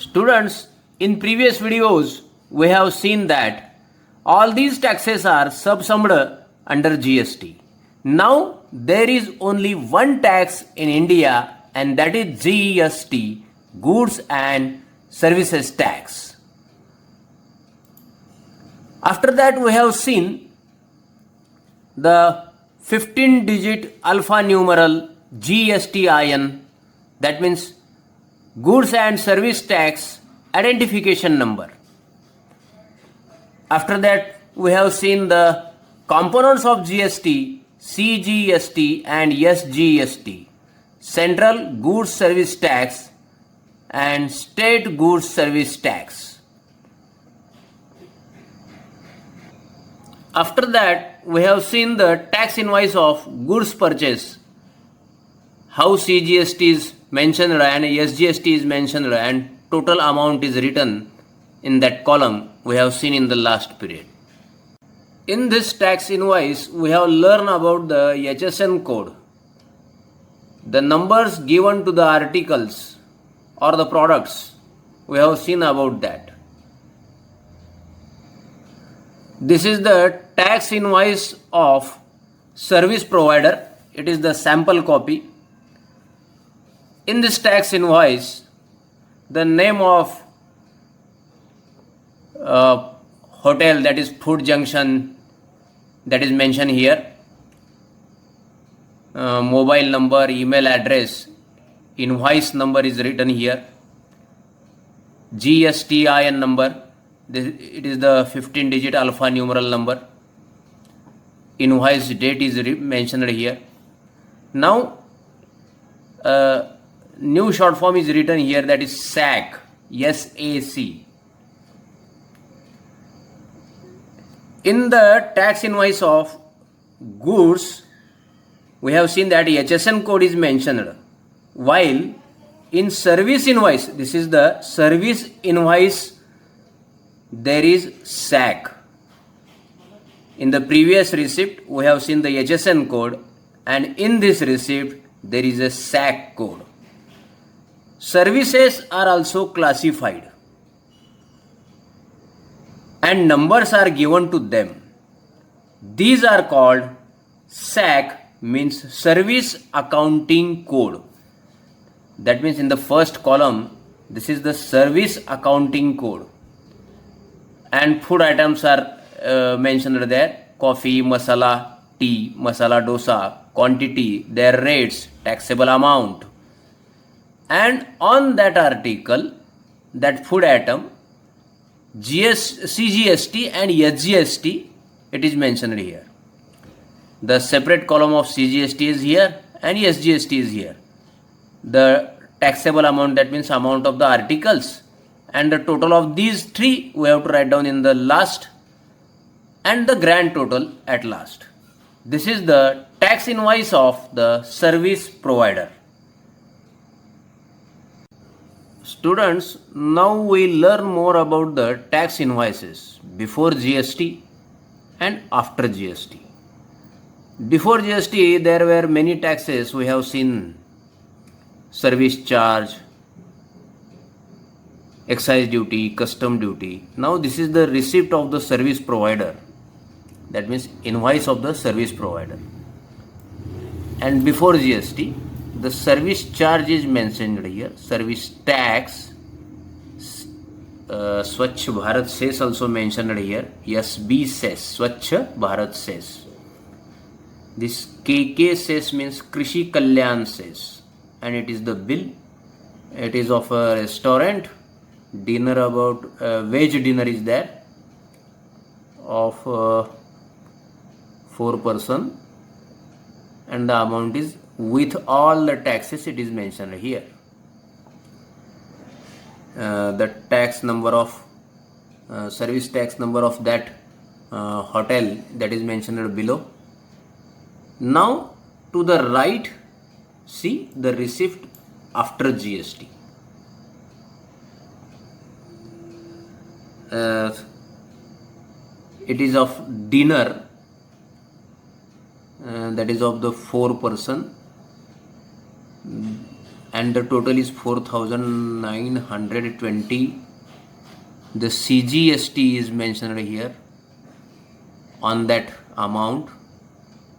Students, in previous videos, we have seen that all these taxes are subsumed under GST. Now, there is only one tax in India, and that is GST, Goods and Services Tax. After that, we have seen the 15-digit alpha numeral GSTIN, that means Goods and Service Tax Identification Number. After that, we have seen the components of GST, CGST and SGST, Central Goods Service Tax and State Goods Service Tax. After that, we have seen the tax invoice of goods purchase, how CGST is mentioned and SGST is mentioned and total amount is written in that column we have seen in the last period. In this tax invoice, we have learned about the HSN code, the numbers given to the articles or the products, we have seen about that. This is the tax invoice of service provider. It is the sample copy. In this tax invoice, the name of hotel, that is Food Junction, that is mentioned here. Mobile number, email address, invoice number is written here. GSTIN number, it is the 15-digit alpha numeral number. Invoice date is mentioned here. Now, new short form is written here, that is SAC, SAC. In the tax invoice of goods, we have seen that HSN code is mentioned, while in service invoice, this is the service invoice, there is SAC. In the previous receipt, we have seen the HSN code, and in this receipt, there is a SAC code. Services are also classified and numbers are given to them. These are called SAC, means Service Accounting Code. That means in the first column, this is the Service Accounting Code. And food items are mentioned there: coffee, masala, tea, masala dosa, quantity, their rates, taxable amount. And on that article, that food item, CGST and SGST, it is mentioned here. The separate column of CGST is here and SGST is here. The taxable amount, that means amount of the articles, and the total of these three we have to write down in the last, and the grand total at last. This is the tax invoice of the service provider. Students, now we learn more about the tax invoices before GST and after GST. Before GST, there were many taxes. We have seen service charge, excise duty, custom duty. Now this is the receipt of the service provider. That means invoice of the service provider. And before GST, the service charge is mentioned here. Service tax, Swachh Bharat Cess also mentioned here. SB Cess, Swachh Bharat Cess. This KK Cess means Krishi Kalyan Cess, and it is the bill. It is of a restaurant. Dinner, about veg dinner is there of 4 person, and the amount is with all the taxes, it is mentioned here. The tax number of service tax number of that hotel, that is mentioned below. Now to the right, see the receipt after GST. It is of dinner, that is of the 4 person. and the total is 4,920. The CGST is mentioned here on that amount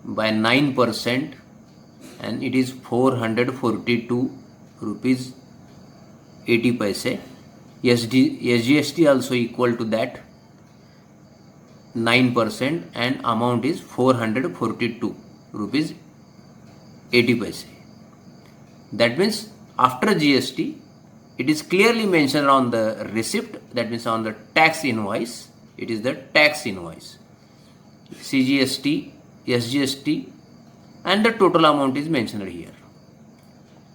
by 9%, and it is 442 rupees 80 paise. SGST also equal to that 9%, and amount is 442 rupees 80 paise. That means after GST, it is clearly mentioned on the receipt, that means on the tax invoice, it is the tax invoice. CGST, SGST, and the total amount is mentioned here.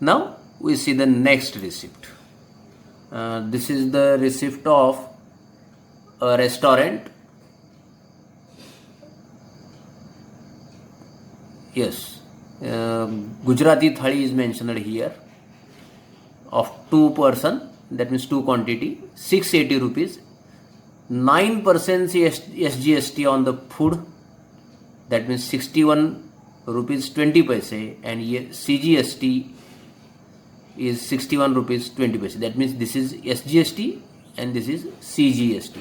Now we see the next receipt. This is the receipt of a restaurant. Yes, Gujarati thali is mentioned here of 2 person, that means 2 quantity, 680 rupees, 9% SGST on the food, that means 61 rupees 20 paise, and CGST is 61 rupees 20 paise. That means this is SGST and this is CGST,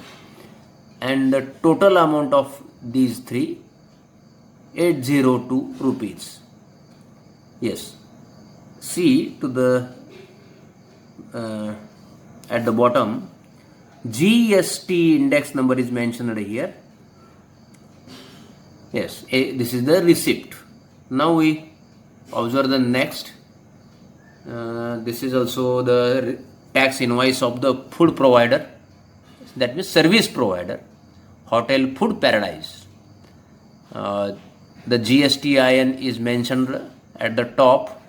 and the total amount of these three, 802 rupees. Yes, see to the at the bottom, GST index number is mentioned here. Yes, this is the receipt. Now we observe the next. This is also the tax invoice of the food provider, that means service provider, Hotel Food Paradise. The GSTIN is mentioned at the top.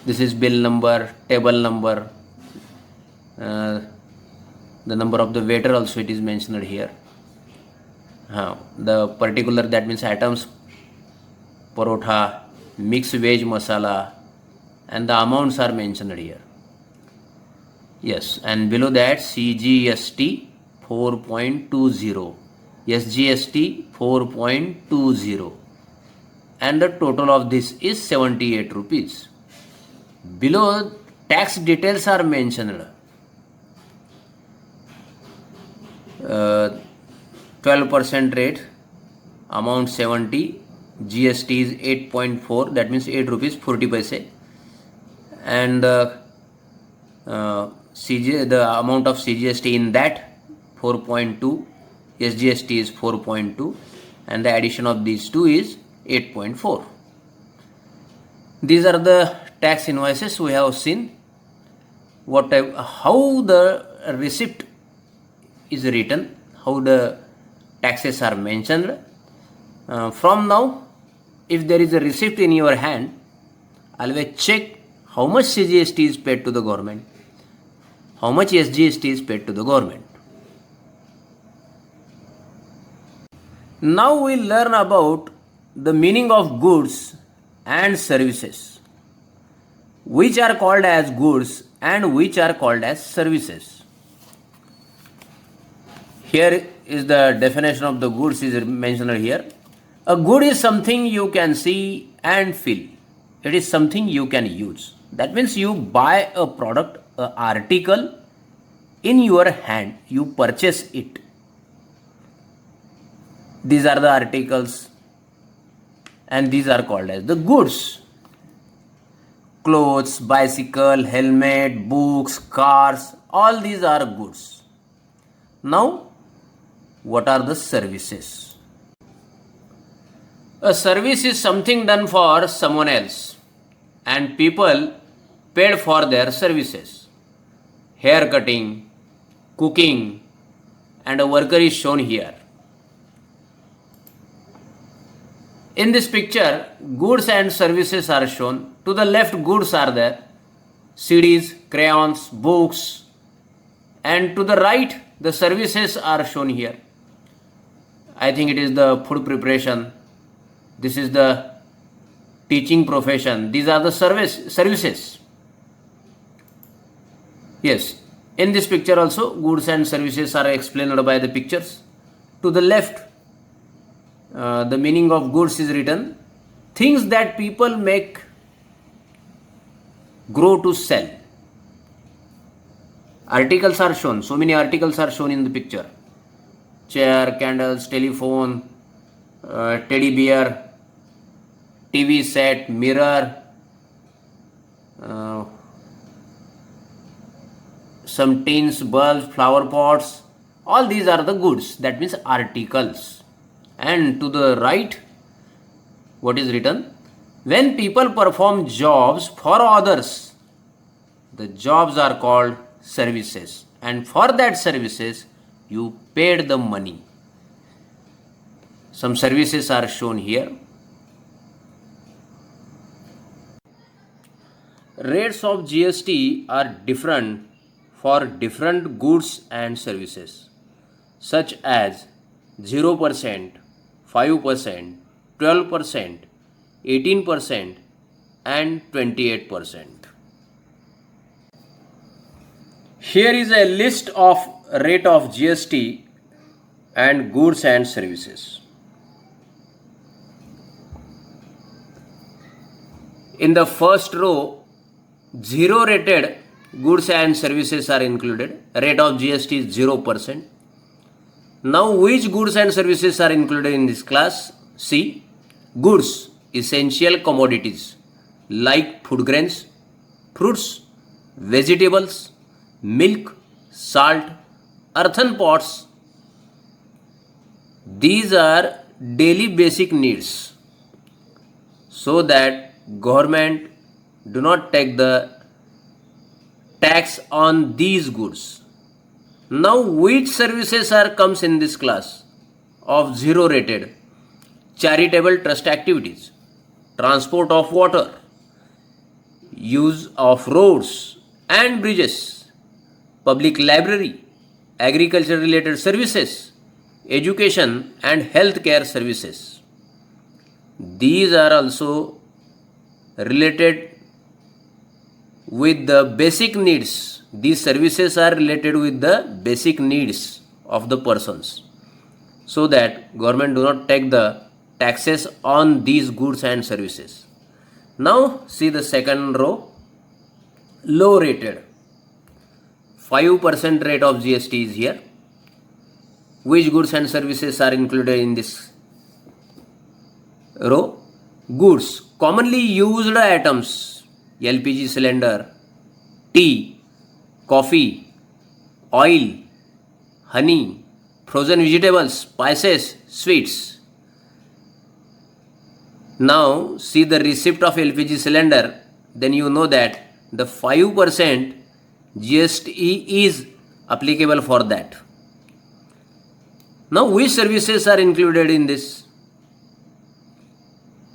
This is bill number, table number, the number of the waiter also it is mentioned here. The particular, that means items, parotha, mixed veg masala, and the amounts are mentioned here. Yes, and below that CGST 4.20, SGST 4.20, and the total of this is 78 rupees. Below, tax details are mentioned. 12% rate, amount 70, GST is 8.4, that means 8 rupees 40 paise, and the amount of CGST in that 4.2, SGST is 4.2, and the addition of these two is 8.4. These are the tax invoices we have seen. How the receipt is written, how the taxes are mentioned. From now, if there is a receipt in your hand, always check how much CGST is paid to the government, how much SGST is paid to the government. Now we learn about the meaning of goods and services, which are called as goods and which are called as services. Here is the definition of the goods is mentioned here. A good is something you can see and feel. It is something you can use. That means you buy a product, an article in your hand, you purchase it. These are the articles, and these are called as the goods. Clothes, bicycle, helmet, books, cars, all these are goods. Now, what are the services? A service is something done for someone else, and people paid for their services. Hair cutting, cooking, and a worker is shown here. In this picture, goods and services are shown. To the left, goods are there, CDs, crayons, books, and to the right, the services are shown here. I think it is the food preparation. This is the teaching profession. These are the services. Yes, in this picture also, goods and services are explained by the pictures. To the left, the meaning of goods is written, things that people make grow to sell. Articles are shown. So many articles are shown in the picture. Chair, candles, telephone, teddy bear, TV set, mirror, some tins, bulbs, flower pots. All these are the goods. That means articles. And to the right, what is written? When people perform jobs for others, the jobs are called services. And for that services, you paid the money. Some services are shown here. Rates of GST are different for different goods and services, such as 0%, 5%, 12%, 18%, and 28%. Here is a list of rate of GST and goods and services. In the first row, 0 rated goods and services are included. Rate of GST is 0%. Now, which goods and services are included in this class? See, goods, essential commodities like food grains, fruits, vegetables, milk, salt, earthen pots. These are daily basic needs, so that government do not take the tax on these goods. Now, which services are comes in this class of 0 rated? Charitable trust activities, transport of water, use of roads and bridges, public library, agriculture related services, education and healthcare services. These are also related with the basic needs. These services are related with the basic needs of the persons, so that government do not take the taxes on these goods and services. Now see the second row, low rated. 5% rate of GST is here. Which goods and services are included in this row? Goods, commonly used items, LPG cylinder, tea, coffee, oil, honey, frozen vegetables, spices, sweets. Now see the receipt of LPG cylinder, then you know that the 5% GST is applicable for that. Now, which services are included in this?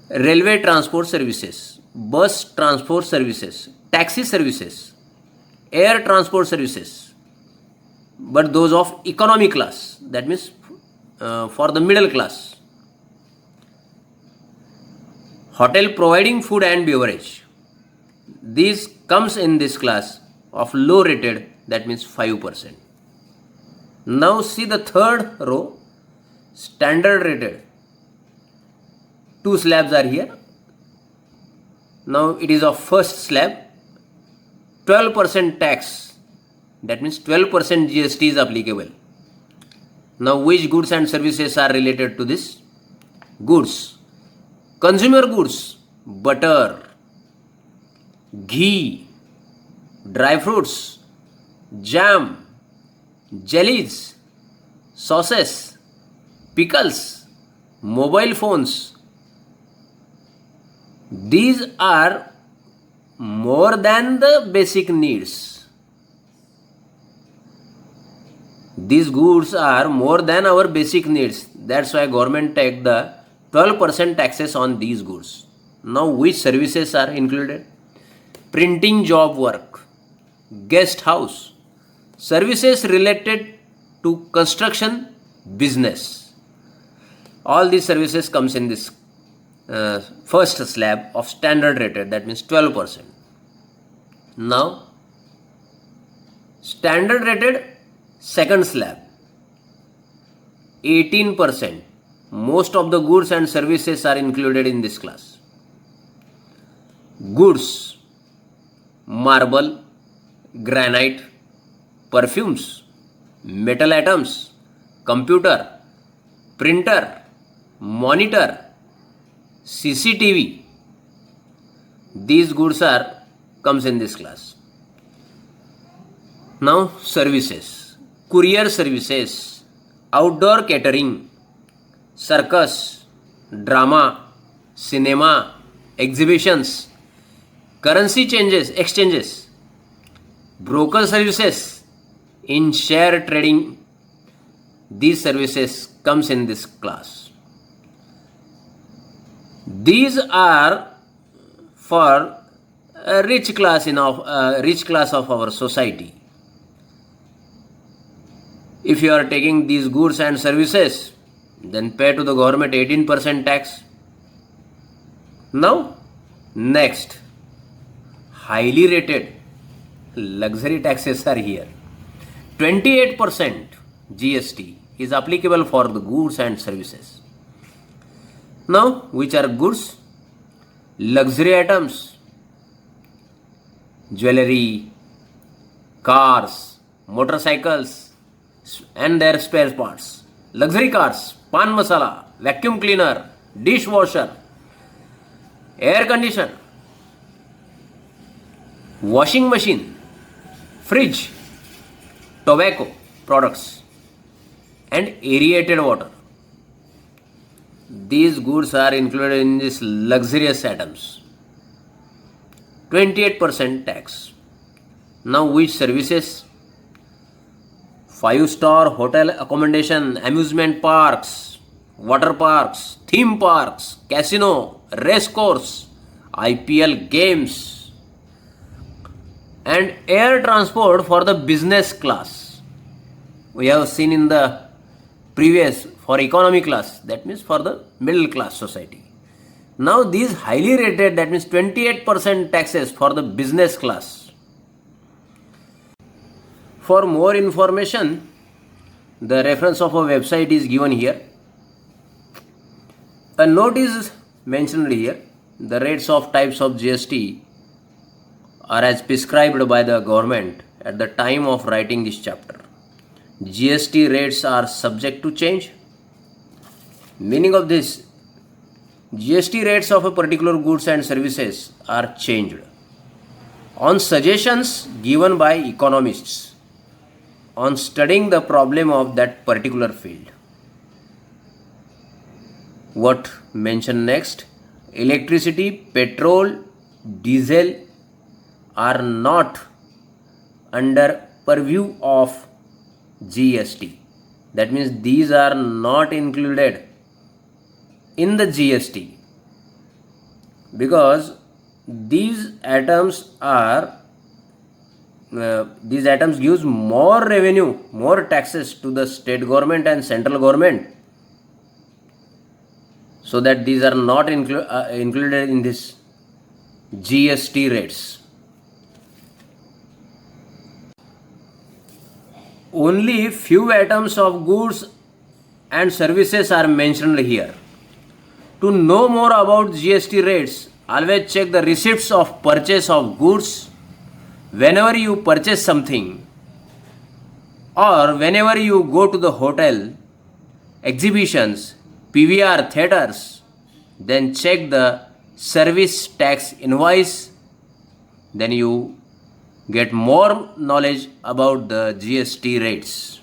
Railway transport services, bus transport services, taxi services, air transport services, but those of economy class, that means for the middle class. Hotel providing food and beverage. These comes in this class of low rated, that means 5%. Now see the third row, standard rated. 2 slabs are here. Now it is of first slab, 12% tax, that means 12% GST is applicable. Now which goods and services are related to this? Goods, consumer goods, butter, ghee, dry fruits, jam, jellies, sauces, pickles, mobile phones. These are more than the basic needs. These goods are more than our basic needs. That's why government take the 12% taxes on these goods. Now which services are included? Printing job work, guest house, services related to construction business. All these services comes in this first slab of standard rated, that means 12%. Now standard rated second slab, 18%. Most of the goods and services are included in this class. goods, marble, granite, perfumes, metal atoms, computer, printer, monitor, CCTV. These goods are comes in this class. Now services, courier services, outdoor catering, circus, drama, cinema, exhibitions, currency exchanges, broker services, in share trading. These services comes in this class. These are for a rich class of our society. If you are taking these goods and services, then pay to the government 18% tax. Now, next, highly rated luxury taxes are here. 28% GST is applicable for the goods and services. Now, which are goods? Luxury items, jewelry, cars, motorcycles, and their spare parts. Luxury cars, pan masala, vacuum cleaner, dishwasher, air conditioner, washing machine, fridge, tobacco products, and aerated water. These goods are included in these luxurious items. 28% tax. Now, which services? 5-star hotel accommodation, amusement parks, water parks, theme parks, casino, race course, IPL games, and air transport for the business class. We have seen in the previous for economy class, that means for the middle class society. Now these highly rated, that means 28% taxes for the business class. For more information, the reference of a website is given here. A note is mentioned here. The rates of types of GST are as prescribed by the government at the time of writing this chapter. GST rates are subject to change. Meaning of this, GST rates of a particular goods and services are changed on suggestions given by economists on studying the problem of that particular field. What mentioned next? Electricity, petrol, diesel are not under purview of GST. That means these are not included in the GST because these items gives more revenue, more taxes to the state government and central government, so that these are not included in this GST rates. Only few items of goods and services are mentioned here. To know more about GST rates, always check the receipts of purchase of goods whenever you purchase something, or whenever you go to the hotel, exhibitions, PVR theaters, then check the service tax invoice. Then you get more knowledge about the GST rates.